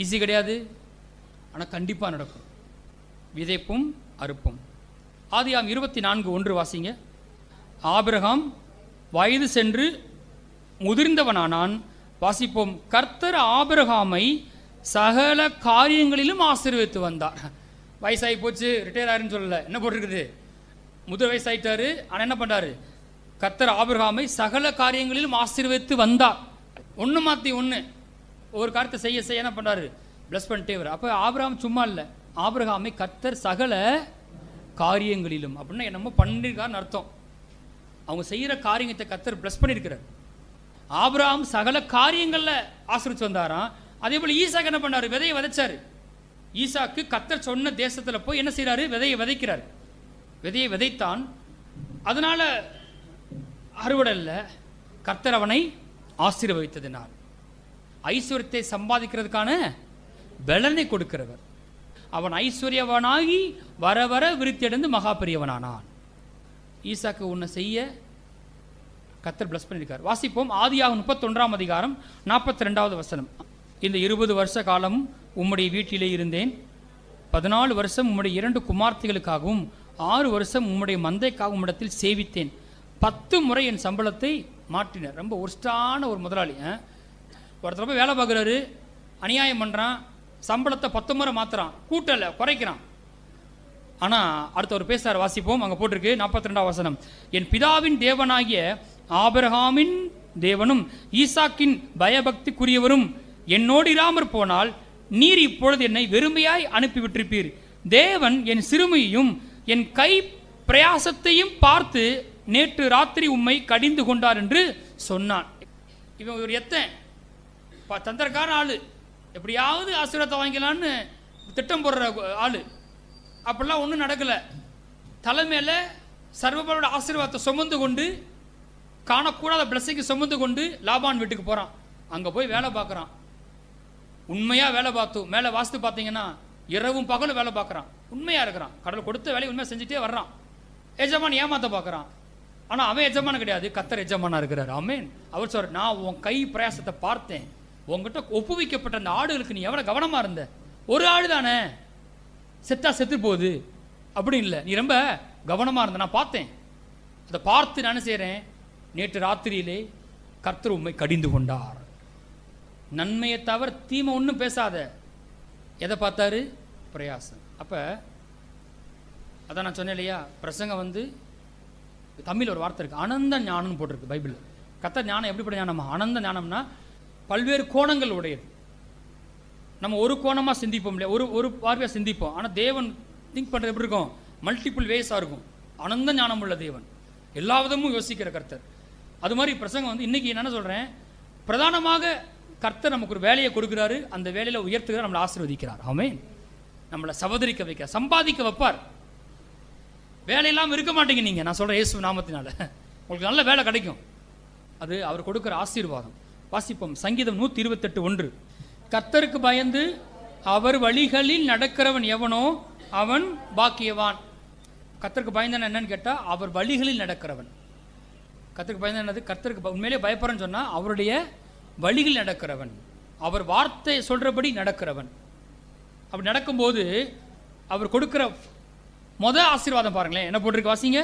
ஈஸி கிடையாது, ஆனால் கண்டிப்பாக நடக்கும். விதைப்பும் அறுப்பும். ஆதியாகமம் 24:1 வாசிங்க. ஆபிரகாம் வயது சென்று முதிர்ந்தவனானான். வாசிப்போம். கர்த்தர் ஆபிரகாமை சகல காரியங்களிலும் ஆசீர்வதித்து வந்தார். வயசாகி போச்சு, ரிட்டையர் ஆயிருன்னு சொல்லல, என்ன போட்டிருக்குது? முதல் வயசாயிட்டாரு, ஆனால் என்ன பண்ணாரு? கர்த்தர் ஆபிரகாமை சகல காரியங்களிலும் ஆசீர்வதித்து வந்தார். ஒன்று மாற்றி ஒன்று ஒரு காரியத்தை செய்ய செய்ய என்ன பண்ணாரு? பிளஸ் பண்ணிட்டே வர. அப்போ ஆபிரகாம் சும்மா இல்லை, ஆபிரகாமை கர்த்தர் சகல காரியங்களிலும் அப்படின்னா என்னமோ பண்ணிருக்காருன்னு அர்த்தம். அவங்க செய்கிற காரியத்தை கர்த்தர் பிளஸ் பண்ணியிருக்கிறார். ஆபிரகாம் சகல காரியங்களில் ஆசீர்வதிச்சு வந்தாராம். அதே போல் ஈசாக்கு என்ன பண்ணாரு? விதையை விதைச்சாரு. ஈசாக்கு கர்த்தர் சொன்ன தேசத்தில் போய் என்ன செய்கிறாரு? விதையை விதைக்கிறார். விதையை விதைத்தான், அதனால அறுவடை இல்லை, கர்த்தர் அவனை ஆசீர்வதித்ததினார். ஐஸ்வர்யத்தை சம்பாதிக்கிறதுக்கான பலனை கொடுக்கிறவர். அவன் ஐஸ்வர்யவனாகி வர வர விருத்தியடைந்து மகா பெரியவனானான். ஈசாக்கு உன்னை செய்ய கர்த்தர் பிளஸ் பண்ணியிருக்கார். வாசிப்போம். ஆதியாகமம் 31 42 இந்த 20 வருஷ காலம் உம்முடைய வீட்டிலே இருந்தேன். 14 வருஷம் உம்முடைய 2 குமார்த்திகளுக்காகவும் 6 வருஷம் உம்முடைய மந்தைக்காகவும் உம்மிடத்தில் சேவித்தேன். 10 முறை என் சம்பளத்தை மாற்றினார். ரொம்ப ஒர்ஸ்டான ஒரு முதலாளி. ஒருத்தர் போய் வேலை பார்க்குறாரு, அநியாயம் பண்ணுறான், சம்பளத்தை 10 முறை மாற்றுறான், கூட்டலை, குறைக்கிறான். ஆனால் அடுத்தவர் பேசுகிறார். வாசிப்போம். அங்கே போட்டிருக்கு 42 என் பிதாவின் தேவனாகிய ஆபிரகாமின் தேவனும் ஈசாக்கின் பயபக்திக்குரியவரும் என்னோடு இராமற் போனால் நீர் இப்பொழுது என்னை வெறுமையாய் அனுப்பிவிட்டிருப்பீர். தேவன் என் சிறுமையையும் என் கை பிரயாசத்தையும் பார்த்து நேற்று ராத்திரி உம்மை கடிந்து கொண்டார் என்று சொன்னான். இவன் ஒரு எத்தன் தந்திரக்கார ஆளு, எப்படியாவது ஆசீர்வாதத்தை வாங்கிக்கலான்னு திட்டம் போடுற ஆளு. அப்படிலாம் ஒன்றும் நடக்கலை. தலைமையில் சர்வபலோட ஆசீர்வாதத்தை சுமந்து கொண்டு, காணக்கூடாத பிளஸிங்கை சுமந்து கொண்டு லாபான் வீட்டுக்கு போகிறான். அங்கே போய் வேலை பார்க்குறான். உண்மையாக வேலை பார்த்தோம். மேலே வாசித்து பார்த்தீங்கன்னா இரவும் பகலும் வேலை பார்க்குறான். உண்மையாக இருக்கிறான். கடவுள் கொடுத்த வேலையை உண்மையாக செஞ்சுட்டே வர்றான். எஜமான் ஏமாற்ற பார்க்குறான். ஆனால் அவன் எஜமான கிடையாது, கர்த்தர் எஜமானா இருக்கிறார். ஆமென். அவர் சொல்ற, நான் உன் கை பிரயாசத்தை பார்த்தேன். உங்ககிட்ட ஒப்புவிக்கப்பட்ட அந்த ஆடுகளுக்கு நீ எவ்வளோ கவனமாக இருந்த? ஒரு ஆடு தானே, செத்தா செத்து போகுது அப்படின்னு இல்லை, நீ ரொம்ப கவனமாக இருந்த, நான் பார்த்தேன். அதை பார்த்து நான் செய்கிறேன். நேற்று ராத்திரியிலே கர்த்தர் உம்மை கடிந்து கொண்டார். நன்மையை தவிர தீமை ஒன்றும் பேசாத. எதை பார்த்தாரு? பிரயாசம். அப்போ அதான் நான் சொன்னேன் இல்லையா, பிரசங்கம் தமிழ் ஒரு வார்த்தை இருக்குது, அனந்த ஞானம்னு போட்டிருக்கு பைபிளில். கர்த்தர் ஞானம் எப்படிப்பட்ட ஞானமா? அனந்த ஞானம்னா பல்வேறு கோணங்கள் உடையது. நம்ம ஒரு கோணமாக சிந்திப்போம் இல்லையா, ஒரு பார்வையாக சிந்திப்போம். ஆனால் தேவன் திங்க் பண்ணுறது எப்படி இருக்கும்? மல்டிபிள் வேஸாக இருக்கும். அனந்த ஞானம் உள்ள தேவன், எல்லா விதமும் யோசிக்கிற கர்த்தர். அது மாதிரி பிரசங்கம் இன்னைக்கு என்ன சொல்கிறேன், பிரதானமாக கர்த்தர் நமக்கு ஒரு வேலையை கொடுக்குறாரு, அந்த வேலையில் உயர்த்துகிறார், நம்மளை ஆசீர்வதிக்கிறார். ஆமென். நம்மளை சபதரிக்க வைக்கிறார், சம்பாதிக்க வைப்பார். வேலையெல்லாம் இருக்க மாட்டீங்க நீங்கள், நான் சொல்கிறேன் இயேசு நாமத்தினால உங்களுக்கு நல்ல வேலை கிடைக்கும். அது அவர் கொடுக்குற ஆசீர்வாதம். வாசிப்போம். சங்கீதம் 128:1 கர்த்தருக்கு பயந்து அவர் வழிகளில் நடக்கிறவன் எவனோ அவன் பாக்கியவான். கர்த்தருக்கு பயந்தான் என்னன்னு கேட்டால் அவர் வழிகளில் நடக்கிறவன். கர்த்தருக்கு பயந்தான் என்னது? கர்த்தருக்கு உண்மையிலே பயப்படுறேன்னு சொன்னால் அவருடைய வழிகளில் நடக்கிறவன், அவர் வார்த்தை சொல்கிறபடி நடக்கிறவன். அப்படி நடக்கும்போது அவர் கொடுக்குற ஆசீர்வாதம் பாருங்களேன், என்ன போட்டிருக்கு வாசிங்க.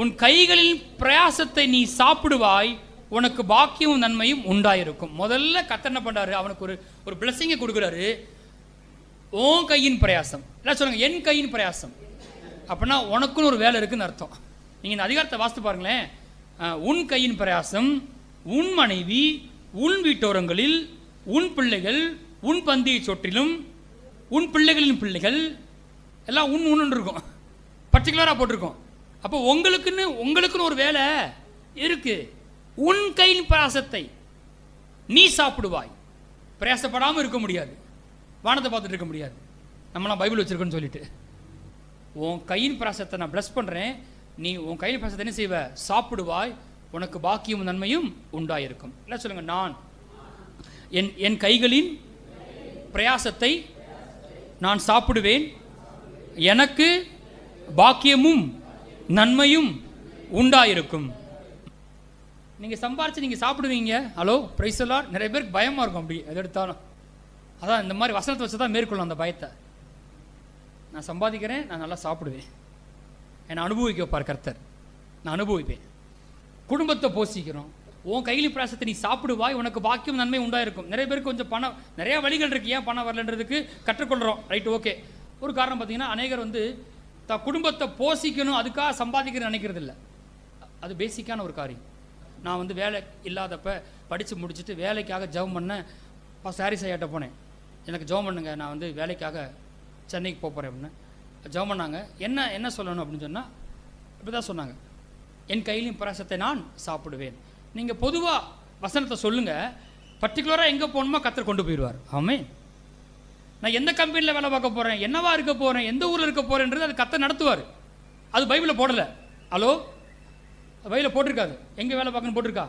உன் கைகளின் பிரயாசத்தை நீ சாப்பிடுவாய், உனக்கு பாக்கியமும் நன்மையும் உண்டாயிருக்கும். முதல்ல கர்த்தர் என்ன பண்றாரு? அவனுக்கு ஒரு பிளஸிங்கை கொடுக்குறாரு. உன் கையின் பிரயாசம், எல்லாம் சொல்லுங்க, என் கையின் பிரயாசம். அப்படின்னா உனக்குன்னு ஒரு வேலை இருக்குன்னு அர்த்தம். நீங்கள் இந்த அதிகாரத்தை வாசித்து பாருங்களேன். உன் கையின் பிரயாசம், உன் மனைவி, உன் வீட்டோரங்களில், உன் பிள்ளைகள், உன் பந்தியை சொற்றிலும், உன் பிள்ளைகளின் பிள்ளைகள், எல்லாம் உன்னு இருக்கும், பர்டிகுலராக போட்டிருக்கோம். அப்போ உங்களுக்குன்னு ஒரு வேலை இருக்கு. உன் கையின் பிரயாசத்தை நீ சாப்பிடுவாய். பிரயாசப்படாமல் இருக்க முடியாது, வானத்தை பார்த்துட்டு இருக்க முடியாது. நம்மளாம் பைபிள் வச்சுருக்கோன்னு சொல்லிட்டு உன் கையின் பிரயாசத்தை நான் ப்ளஸ் பண்ணுறேன், நீ உன் கையின் பிரயாசத்தை என்ன செய்வ? சாப்பிடுவாய், உனக்கு பாக்கியம் நன்மையும் உண்டாயிருக்கும். என்ன சொல்லுங்க? நான் என் கைகளின் பிரயாசத்தை நான் சாப்பிடுவேன், எனக்கு பாக்கியமும் நன்மையும் உண்டாயிருக்கும். நீங்கள் சம்பாரிச்சு நீங்கள் சாப்பிடுவீங்க. Hello, price the Lord. நிறைய பேருக்கு பயமாக இருக்கும் அப்படி எது எடுத்தாலும். அதான் இந்த மாதிரி வசனத்தை வச்சு தான் மேற்கொள்ளும் அந்த பயத்தை. நான் சம்பாதிக்கிறேன், நான் நல்லா சாப்பிடுவேன், என்னை அனுபவிக்க வைப்பார் கர்த்தர், நான் அனுபவிப்பேன். குடும்பத்தை போஷிக்கிறோம், உன் கையில் பிரயாசத்தை நீ சாப்பிடுவாய், உனக்கு பாக்கியம் நன்மை உண்டாயிருக்கும். நிறைய பேருக்கு கொஞ்சம் பணம், நிறையா வழிகள் இருக்குது ஏன் பணம் வரலன்றதுக்கு கற்றுக்கொள்கிறோம். Right, okay. ஒரு காரணம் பார்த்தீங்கன்னா, அநேகர் வந்து குடும்பத்தை போஷிக்கணும் அதுக்காக சம்பாதிக்கிறேன்னு நினைக்கிறது இல்லை. அது பேசிக்கான ஒரு காரியம். நான் வந்து வேலை இல்லாதப்ப படித்து முடிச்சுட்டு வேலைக்காக ஜெபம் பண்ணேன். சாரி ஐயாட்ட போனேன், எனக்கு ஜெபம் பண்ணுங்க, நான் வந்து வேலைக்காக சென்னைக்கு போகிறேன் அப்படின்னு. ஜெபம் பண்ணாங்க. என்ன சொல்லணும் அப்படின்னு சொன்னால் இப்படி தான் சொன்னாங்க, என் கையிலையும் பிரயாசத்தை நான் சாப்பிடுவேன். நீங்கள் பொதுவாக வசனத்தை சொல்லுங்கள், பர்டிகுலராக எங்கே போகணுமோ கர்த்தர் கொண்டு போயிடுவார். ஆமென். நான் எந்த கம்பெனியில் வேலை பார்க்க போகிறேன், என்னவா இருக்க போகிறேன், எந்த ஊரில் இருக்க போகிறேன்றது அது கர்த்தர் நடத்துவார். அது பைபிளில் போடலை. ஹலோ, பைபிளில் போட்டிருக்காது. எங்கே வேலை பார்க்கணும்னு போட்டிருக்கா?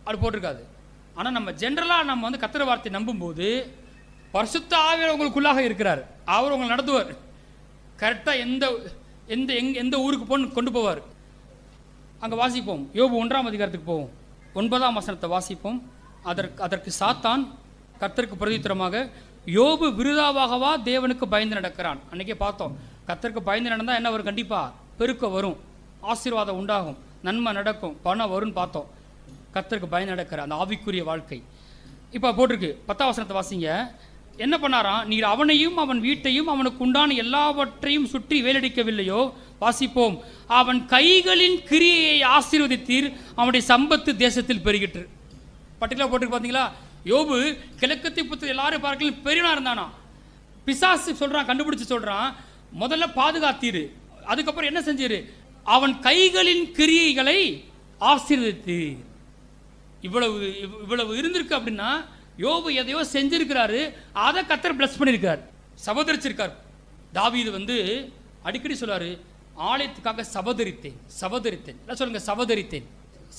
அது போட்டிருக்காது. ஆனால் நம்ம ஜென்ரலாக நம்ம வந்து கர்த்தர் வார்த்தை நம்பும்போது பரிசுத்த ஆவியானவர் உங்களுக்குள்ளாக இருக்கிறார், அவர் உங்களை நடத்துவார். கரெக்டாக எந்த ஊருக்கு கொண்டு போவார். அங்கே வாசிப்போம், யோபு 1ஆம் அதிகாரத்துக்கு போவோம், 9ஆம் வசனத்தை வாசிப்போம். அதற்கு சாத்தான் கர்த்தருக்கு பிரதித்திரமாக, யோபு விருதாவாகவா தேவனுக்கு பயந்து நடக்கிறான். அன்றைக்கே பார்த்தோம், கர்த்தருக்கு பயந்து நடந்தால் என்ன வரும்? கண்டிப்பாக பெருக்க வரும், ஆசீர்வாதம் உண்டாகும், நன்மை நடக்கும், பணம் வரும்னு பார்த்தோம். கர்த்தருக்கு பயந்து நடக்கிற அந்த ஆவிக்குரிய வாழ்க்கை இப்போ போட்டிருக்கு. 10ஆம் வசனத்தை வாசிங்க. என்ன பண்ணாராம்? நீர் அவனையும் அவன் வீட்டையும் அவனுக்கு உண்டான எல்லாவற்றையும் சுற்றி வேலடிக்கவில்லையோ? வாசிப்போம். அவன் கைகளின் கிரியையை ஆசீர்வதித்தீர், அவனுடைய சம்பத்து தேசத்தில் பெருகிற்று. பர்டிகுலர் போட்டிருக்கு பார்த்தீங்களா? யோபு கிழக்கத்தை புத்து எல்லாரும் பார்க்கலும் பெரியவனா இருந்தானா. பிசாசு சொல்றான், கண்டுபிடிச்சு சொல்றான், முதல்ல பாதுகாத்தீரு, அதுக்கப்புறம் என்ன செஞ்சிரு? அவன் கைகளின் கிரியைகளை ஆசீர்வதித்து. இவ்வளவு இருந்திருக்கு அப்படின்னா யோபு எதையோ செஞ்சிருக்கிறாரு, அதை கர்த்தர் பிளஸ் பண்ணியிருக்கார், சபதரிச்சிருக்கார். தாவீது வந்து அடிக்கடி சொல்றாரு, ஆலயத்துக்காக சபதரித்தேன். சொல்லுங்க, சபதரித்தேன்,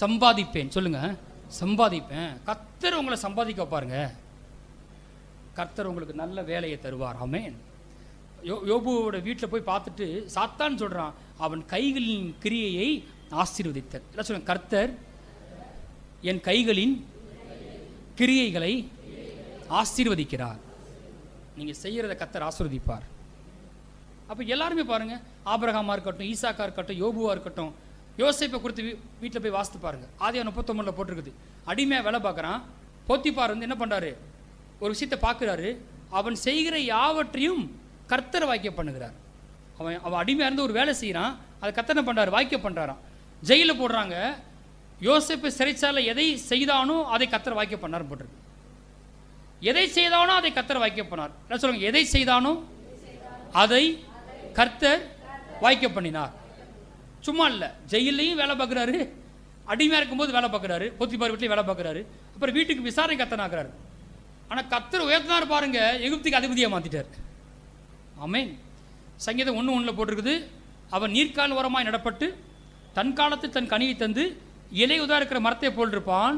சம்பாதிப்பேன். சொல்லுங்க, சம்பாதிப்பேன். கர்த்தர் உங்களை சம்பாதிக்க பாருங்க, கர்த்தர் உங்களுக்கு நல்ல வேலையை தருவார். ஆமென். யோபுவோட வீட்டில் போய் பார்த்துட்டு சாத்தான் சொல்றான், அவன் கைகளின் கிரியையை ஆசீர்வதித்தார். எல்லாம் சொல்லுங்க, கர்த்தர் என் கைகளின் கிரியைகளை ஆசீர்வதிக்கிறார். நீங்க செய்யறத கர்த்தர் ஆசீர்வதிப்பார். அப்போ எல்லாருமே பாருங்க, ஆபிரகாமா இருக்கட்டும், ஈசாக்கா இருக்கட்டும், யோபுவா இருக்கட்டும், யோசேப்பை குறித்து வீட்டில் போய் வாசித்து பாருங்க. ஆதியாகமம் 39 போட்டிருக்குது. அடிமையாக வேலை பார்க்குறான். போத்திபார் வந்து என்ன பண்ணுறாரு? ஒரு விஷயத்தை பார்க்குறாரு, அவன் செய்கிற யாவற்றையும் கர்த்தர் வாக்கியம் பண்ணுகிறார். அவன் அடிமையாக இருந்து ஒரு வேலை செய்கிறான், அதை கர்த்தர் என்ன பண்ணுறாரு? வாக்கியம் பண்ணுறாராம். ஜெயிலில் போடுறாங்க. யோசேப்பு சிறைச்சாலை எதை செய்தானோ அதை கர்த்தர் வாக்கியம் பண்ணார் போட்டிருக்கு. எதை செய்தானோ அதை கர்த்தர் வாக்கியம் பண்ணார். என்ன சொல்லுங்க? எதை செய்தானோ அதை கர்த்தர் வாக்கியம் பண்ணினார். சும்மா இல்லை, ஜெயிலையும் வேலை பார்க்குறாரு, அடிமையாக இருக்கும்போது வேலை பார்க்குறாரு, போத்திபார் வீட்லையும் வேலை பார்க்குறாரு, அப்புறம் வீட்டுக்கு விசாரணை கர்த்தனாக்குறாரு. ஆனால் கர்த்தர் உயர்த்தினார் பாருங்க, எகிப்துக்கு அதிபதியாக மாற்றிட்டார். ஆமென். சங்கீதம் 1:1 போட்டிருக்குது, அவன் நீர்க்கால் ஓரமாய் நடப்பட்டு தன் காலத்தில் தன் கனியை தந்து இலையுதா இருக்கிற மரத்தை போல் இருப்பான்.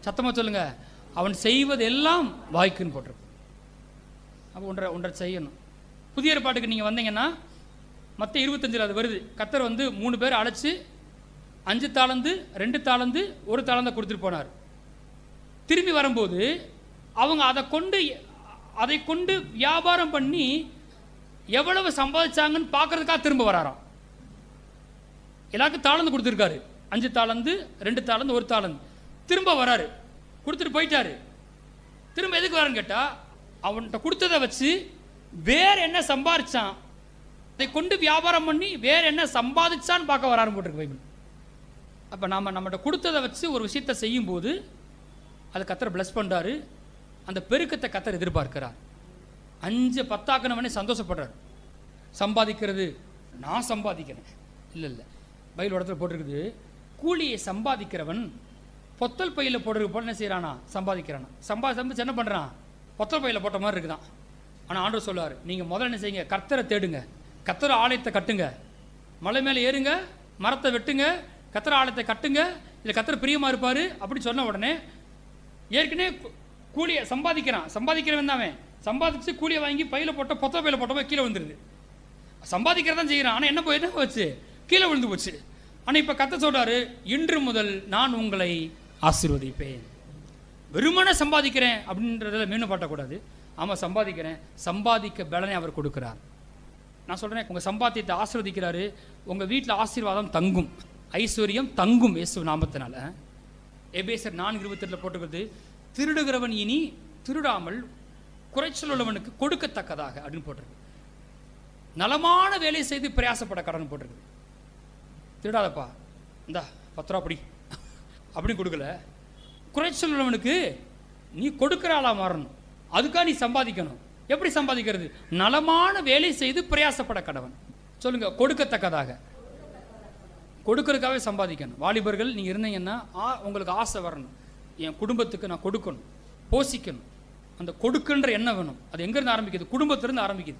சத்தமாக சொல்லுங்க, அவன் செய்வதெல்லாம் வாய்க்குன்னு போட்டிருப்பான். அப்போ ஒன்றை செய்யணும். புதிய ஏற்பாட்டுக்கு நீங்கள் வந்தீங்கன்னா மற்ற 25 அது வருது. கர்த்தர் வந்து 3 பேர் அழைச்சி 5 தாலந்து 2 தாலந்து 1 தாலந்தை கொடுத்துட்டு போனார். திரும்பி வரும்போது அவங்க அதை கொண்டு வியாபாரம் பண்ணி எவ்வளவு சம்பாதிச்சாங்கன்னு பார்க்கறதுக்காக திரும்ப வராராம். எல்லாருக்கும் தாளந்து கொடுத்துருக்காரு, 5 தாலந்து 2 தாலந்து 1 தாலந்து. திரும்ப வராரு, கொடுத்துட்டு போயிட்டாரு. திரும்ப எதுக்கு வரான்னு கேட்டால், அவன்கிட்ட கொடுத்ததை வச்சு வேற என்ன சம்பாதிச்சான், அதை கொண்டு வியாபாரம் பண்ணி வேற என்ன சம்பாதிச்சான்னு பார்க்க வராரு போட்டிருக்கு பைபிள். அப்போ நம்மகிட்ட கொடுத்ததை வச்சு ஒரு விஷயத்தை செய்யும்போது அதை கர்த்தர் பிளஸ் பண்ணுறாரு. அந்த பெருக்கத்தை கர்த்தர் எதிர்பார்க்கிறார். 5 10 சந்தோஷப்படுறார். சம்பாதிக்கிறது நான் சம்பாதிக்கிறேன் இல்லை, பைபிள் இடத்துல போட்டிருக்குது, கூலியை சம்பாதிக்கிறவன் பொத்தல் பையில் போடுறது போல என்ன செய்கிறானா, சம்பாதிக்கிறானா. சம்பாதிச்சு என்ன பண்ணுறான், பொத்தல் பையில் போட்ட மாதிரி இருக்குதான். ஆனால் ஆண்டவர் சொல்லுவார், நீங்கள் முதல்ல என்ன செய்யுங்க, கர்த்தரை தேடுங்க, கர்த்தர் ஆலயத்தை கட்டுங்க, மலை மேலே ஏறுங்க, மரத்தை வெட்டுங்க, கர்த்தர் ஆலயத்தை கட்டுங்க, இல்லை கர்த்தர் பிரியமாக இருப்பார் அப்படி சொன்ன உடனே ஏற்கனவே கூலியை சம்பாதிக்கிறவன் தான் அவன். சம்பாதிச்சு கூலியை வாங்கி பையில் போட்ட பொத்தல் பையில் போட்ட போய் கீழே வந்துடுது. சம்பாதிக்கிறதான் செய்கிறான், ஆனால் என்ன போச்சு, கீழே விழுந்து போச்சு. ஆனால் இப்போ கர்த்தர் சொல்கிறாரு, இன்று முதல் நான் உங்களை ஆசீர்வதிப்பேன். வெறுமனே சம்பாதிக்கிறேன் அப்படின்றதில் மீன் பாட்டக்கூடாது. ஆமாம், சம்பாதிக்கிறேன், சம்பாதிக்க பலனை அவர் கொடுக்குறார். நான் சொல்கிறேன், உங்கள் சம்பாத்தியத்தை ஆசீர்வதிக்கிறாரு, உங்கள் வீட்டில் ஆசீர்வாதம் தங்கும், ஐஸ்வர்யம் தங்கும் இயேசு நாமத்தினால. எபேசியர் 4:28 போட்டுக்கிறது, திருடுகிறவன் இனி திருடாமல் குறைச்சல் உள்ளவனுக்கு கொடுக்கத்தக்கதாக அப்படின்னு போட்டிருக்கு. நலமான வேலை செய்து பிரயாசப்பட கடன் போட்டிருக்கு. திருடாதப்பா, இந்தா 10 ரூபா அப்படி அப்படின்னு கொடுக்கல. குறைச்சல் உள்ளவனுக்கு நீ கொடுக்குற ஆளா மாறணும், அதுக்காக நீ சம்பாதிக்கணும். எப்படி சம்பாதிக்கிறது, நலமான வேலை செய்து பிரயாசப்பட கடவன். சொல்லுங்க, கொடுக்கத்தக்கதாக. கொடுக்கறதுக்காகவே சம்பாதிக்கணும். வாலிபர்கள் நீங்கள் இருந்தீங்கன்னா உங்களுக்கு ஆசை வரணும், என் குடும்பத்துக்கு நான் கொடுக்கணும், போஷிக்கணும். அந்த கொடுக்குன்ற எண்ணம் வேணும். அது எங்கேருந்து ஆரம்பிக்குது, குடும்பத்திலிருந்து ஆரம்பிக்குது.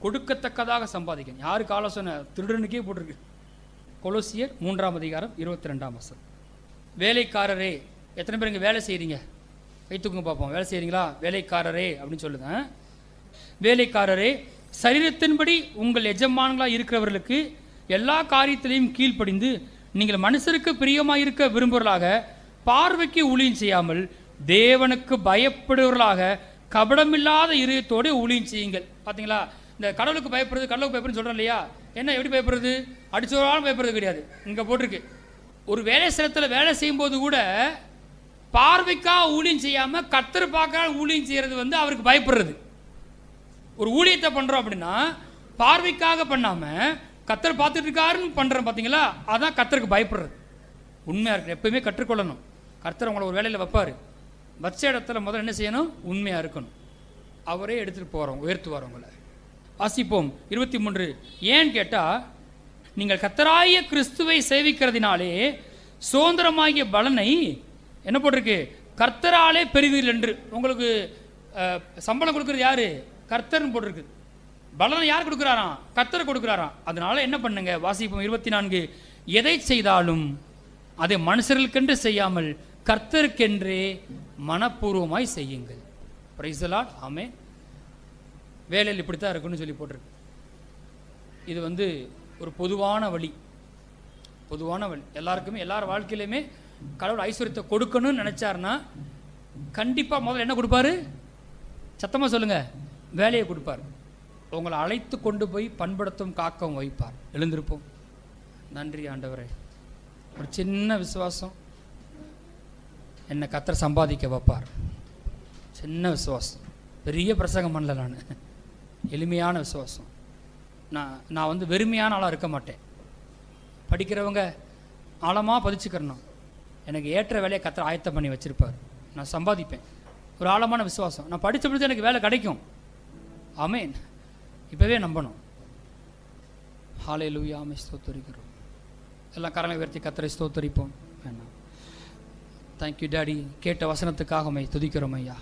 கொடுக்கத்தக்கதாக சம்பாதிக்கணும். யாருக்கு ஆலோசனை, திருடனுக்கே போட்டிருக்கு. கொலோசியர் 3:22. வேலைக்காரரே, எத்தனை பேர் இங்கே வேலை செய்கிறீங்க, கைத்துக்குங்க பார்ப்போம். வேலை செய்கிறீங்களா, வேலைக்காரரே அப்படின்னு சொல்லுங்க. வேலைக்காரரே, சரீரத்தின்படி உங்கள் எஜமான்களாக இருக்கிறவர்களுக்கு எல்லா காரியத்திலையும் கீழ்ப்படிந்து நீங்கள் மனுஷருக்கு பிரியமாக இருக்க விரும்புவர்களாக பார்வைக்கு ஊழியம் செய்யாமல் தேவனுக்கு பயப்படுவர்களாக கபடமில்லாத இதயத்தோடு ஊழியம் செய்யுங்கள். பார்த்தீங்களா, இந்த கடவுளுக்கு பயப்படுறதுன்னு சொல்கிறோம் இல்லையா. என்ன, எப்படி பயப்படுறது, அடிச்சோராலும் பயப்படுறது கிடையாது. இங்கே போட்டிருக்கு, ஒரு வேலை ஸ்தலத்தில் வேலை செய்யும்போது கூட பார்வைக்காக ஊழியம் செய்யாமல் கர்த்தர் பார்க்க ஊழியம் செய்கிறது அவருக்கு பயப்படுறது. ஒரு ஊழியத்தை பண்ணுறோம் அப்படின்னா பார்வைக்காக பண்ணாமல் கர்த்தர் பார்த்துட்டு இருக்காருன்னு பண்ணுறோம். பார்த்தீங்களா, அதான் கர்த்தருக்கு பயப்படுறது. உண்மையாக இருக்கு, எப்பவுமே கற்றுக்கொள்ளணும். கர்த்தர் உங்களை ஒரு வேலையில் வைப்பார், வச்ச இடத்துல முதல்ல என்ன செய்யணும், உண்மையாக இருக்கணும். அவரே எடுத்துகிட்டு போகிறோம், உயர்த்துவார் உங்களை. வாசிப்போம் 23. ஏன்னு கேட்டால், நீங்கள் கர்த்தராகிய கிறிஸ்துவை சேவிக்கிறதினாலே சுதந்திரமாகிய பலனை என்ன போட்டிருக்கு, கர்த்தராலே பெறுவீர்கள் என்று. உங்களுக்கு சம்பளம் கொடுக்குறது யாரு, கர்த்தர்னு போட்டிருக்கு. பலனை யார் கொடுக்குறாராம், கர்த்தர் கொடுக்குறாராம். அதனால என்ன பண்ணுங்க, வாசிப்போம் 24. எதை செய்தாலும் அதை மனுஷர்களுக்கென்று செய்யாமல் கர்த்தருக்கென்றே மனப்பூர்வமாய் செய்யுங்கள். Praise the lord. ஆமென். வேலையில் இப்படித்தான் இருக்குன்னு சொல்லி போட்டிருக்கு. இது ஒரு பொதுவான வழி. எல்லாருக்குமே, எல்லார் வாழ்க்கையிலுமே கடவுள் ஐஸ்வர்யத்தை கொடுக்கணும்னு நினைச்சாருன்னா கண்டிப்பாக முதல்ல என்ன கொடுப்பாரு, சத்தமாக சொல்லுங்க, வேலையை கொடுப்பார். உங்களை அழைத்து கொண்டு போய் பண்படுத்தும் காக்கவும் வைப்பார். எழுந்திருப்போம். நன்றி ஆண்டவரே. ஒரு சின்ன விசுவாசம் என்னை கர்த்தர் சம்பாதிக்க வைப்பார். சின்ன விசுவாசம், பெரிய பிரசங்கம் பண்ணல, நான் எளிமையான விசுவாசம். நான் வெறுமையான ஆளாக இருக்க மாட்டேன். படிக்கிறவங்க ஆழமாக பதிச்சுக்கிறணும். எனக்கு ஏற்ற வேலையை கர்த்தர் ஆயத்தம் பண்ணி வச்சுருப்பார். நான் சம்பாதிப்பேன். ஒரு ஆழமான விசுவாசம். நான் படித்த எனக்கு வேலை கிடைக்கும். ஆமென். இப்போவே நம்பணும். ஹல்லேலூயா. ஆமென். ஸ்தோத்திரிக்கிறோம். எல்லாம் கரங்களை உயர்த்தி கர்த்தரை ஸ்தோத்திரிப்போம். வேணாம். Thank you daddy. கேட்ட வசனத்துக்காக உம்மை துதிக்கிறோம் ஐயா.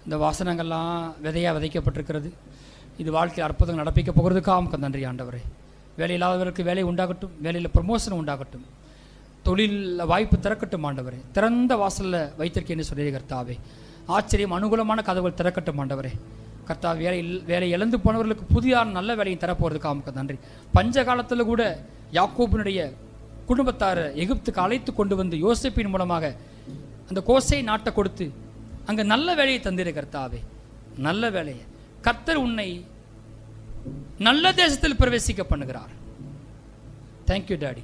இந்த வசனங்கள்லாம் விதையாக விதைக்கப்பட்டிருக்கிறது. இது வாழ்க்கையில் அற்புதங்கள் நடப்பிக்க போகிறதுக்காக நன்றி ஆண்டவரே. வேலை இல்லாதவர்களுக்கு வேலை உண்டாகட்டும், வேலையில் ப்ரமோஷன் உண்டாகட்டும், தொழிலில் வாய்ப்பு திறக்கட்டும் ஆண்டவரே. திறந்த வாசலில் வைத்திருக்கேன்னு சொல்லி கர்த்தாவே. ஆச்சரியம், அனுகூலமான கதவுகள் திறக்கட்டும் ஆண்டவரே. கர்த்தா, வேலை இழந்து போனவர்களுக்கு புதிய நல்ல வேலையை தரப்போகிறதுக்காக நன்றி. பஞ்ச காலத்தில் கூட யாக்கோபினுடைய குடும்பத்தாரை எகிப்துக்கு அழைத்து கொண்டு வந்து யோசேப்பின் மூலமாக அந்த கோசை நாட்டை கொடுத்து அங்கே நல்ல வேலையை தந்திரு கர்த்தாவே. நல்ல வேலையை கர்த்தர் உன்னை நல்ல தேசத்தில் பிரவேசிக்க பண்ணுகிறார். Thank you daddy.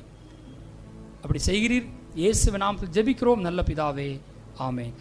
அப்படி செய்கிறீர். இயேசுவின் நாமத்தில் ஜெபிக்கிறோம் நல்ல பிதாவே. ஆமென்.